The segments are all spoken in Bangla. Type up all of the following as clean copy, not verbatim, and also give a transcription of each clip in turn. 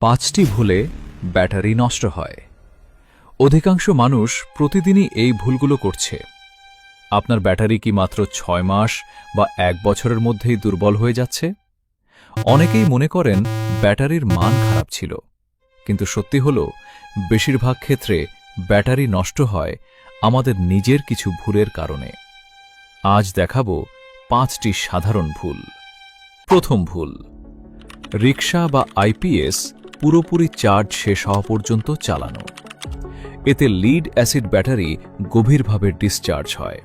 5টি ভুলে ব্যাটারি নষ্ট হয়। অধিকাংশ মানুষ প্রতিদিনই এই ভুলগুলো করছে। আপনার ব্যাটারি কি মাত্র 6 মাস বা 1 বছরের মধ্যেই দুর্বল হয়ে যাচ্ছে? অনেকেই মনে করেন ব্যাটারির মান খারাপ ছিল, কিন্তু সত্যি হল বেশিরভাগ ক্ষেত্রে ব্যাটারি নষ্ট হয় আমাদের নিজের কিছু ভুলের কারণে। আজ দেখাবো 5টি সাধারণ ভুল। প্রথম ভুল, রিকশা বা আইপিএস পুরোপুরি চার্জ শেষ হওয়া পর্যন্ত চালানো। এতে লিড অ্যাসিড ব্যাটারি গভীরভাবে ডিসচার্জ হয়,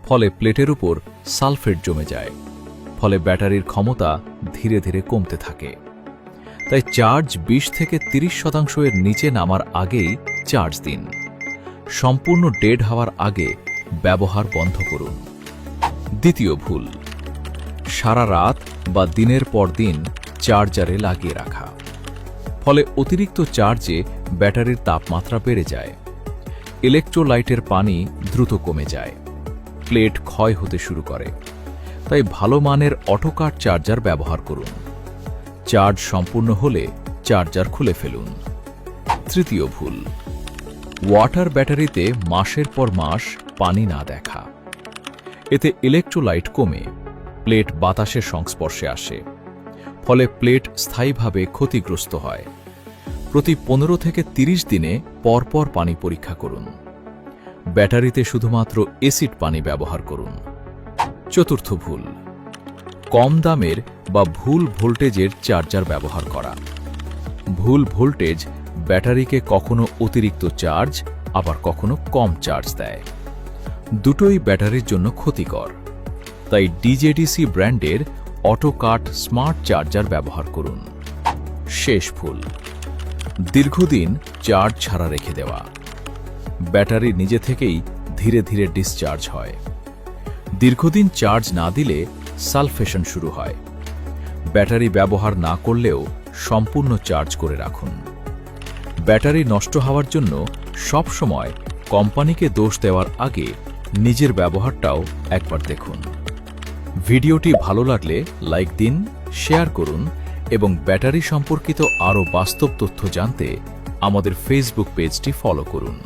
ফলে প্লেটের উপর সালফেট জমে যায়, ফলে ব্যাটারির ক্ষমতা ধীরে ধীরে কমতে থাকে। তাই চার্জ 20 থেকে 30% এর নিচে নামার আগেই চার্জ দিন। সম্পূর্ণ ডেড হওয়ার আগে ব্যবহার বন্ধ করুন। দ্বিতীয় ভুল, সারা রাত বা দিনের পর দিন চার্জারে লাগিয়ে রাখা। ফলে অতিরিক্ত চার্জে ব্যাটারির তাপমাত্রা বেড়ে যায়, ইলেকট্রোলাইটের পানি দ্রুত কমে যায়, প্লেট ক্ষয় হতে শুরু করে। তাই ভালো মানের অটোকাট চার্জার ব্যবহার করুন। চার্জ সম্পূর্ণ হলে চার্জার খুলে ফেলুন। তৃতীয় ভুল, ওয়াটার ব্যাটারিতে মাসের পর মাস পানি না দেখা। এতে ইলেকট্রোলাইট কমে প্লেট বাতাসের সংস্পর্শে আসে, ফলে প্লেট স্থায়ীভাবে ক্ষতিগ্রস্ত হয়। প্রতি 15 থেকে 30 দিনে পরপর পানি পরীক্ষা করুন। ব্যাটারিতে শুধুমাত্র অ্যাসিড পানি ব্যবহার করুন। চতুর্থ ভুল, কম দামের বা ভুল ভোল্টেজের চার্জার ব্যবহার করা। ভুল ভোল্টেজ ব্যাটারিকে কখনো অতিরিক্ত চার্জ আবার কখনো কম চার্জ দেয়। দুটোই ব্যাটারির জন্য ক্ষতিকর। তাই ডিজেডিসি ব্র্যান্ডের অটোকাট স্মার্ট চার্জার ব্যবহার করুন। শেষ ভুল, দীর্ঘদিন চার্জ ছাড়া রেখে দেওয়া। ব্যাটারি নিজে থেকেই ধীরে ধীরে ডিসচার্জ হয়। দীর্ঘদিন চার্জ না দিলে সালফেশন শুরু হয়। ব্যাটারি ব্যবহার না করলেও সম্পূর্ণ চার্জ করে রাখুন। ব্যাটারি নষ্ট হওয়ার জন্য সব সময় কোম্পানিকে দোষ দেওয়ার আগে নিজের ব্যবহারটাও একবার দেখুন। ভিডিওটি ভালো লাগলে লাইক দিন, শেয়ার করুন এবং ব্যাটারি সম্পর্কিত আরও বাস্তব তথ্য জানতে আমাদের ফেসবুক পেজটি ফলো করুন।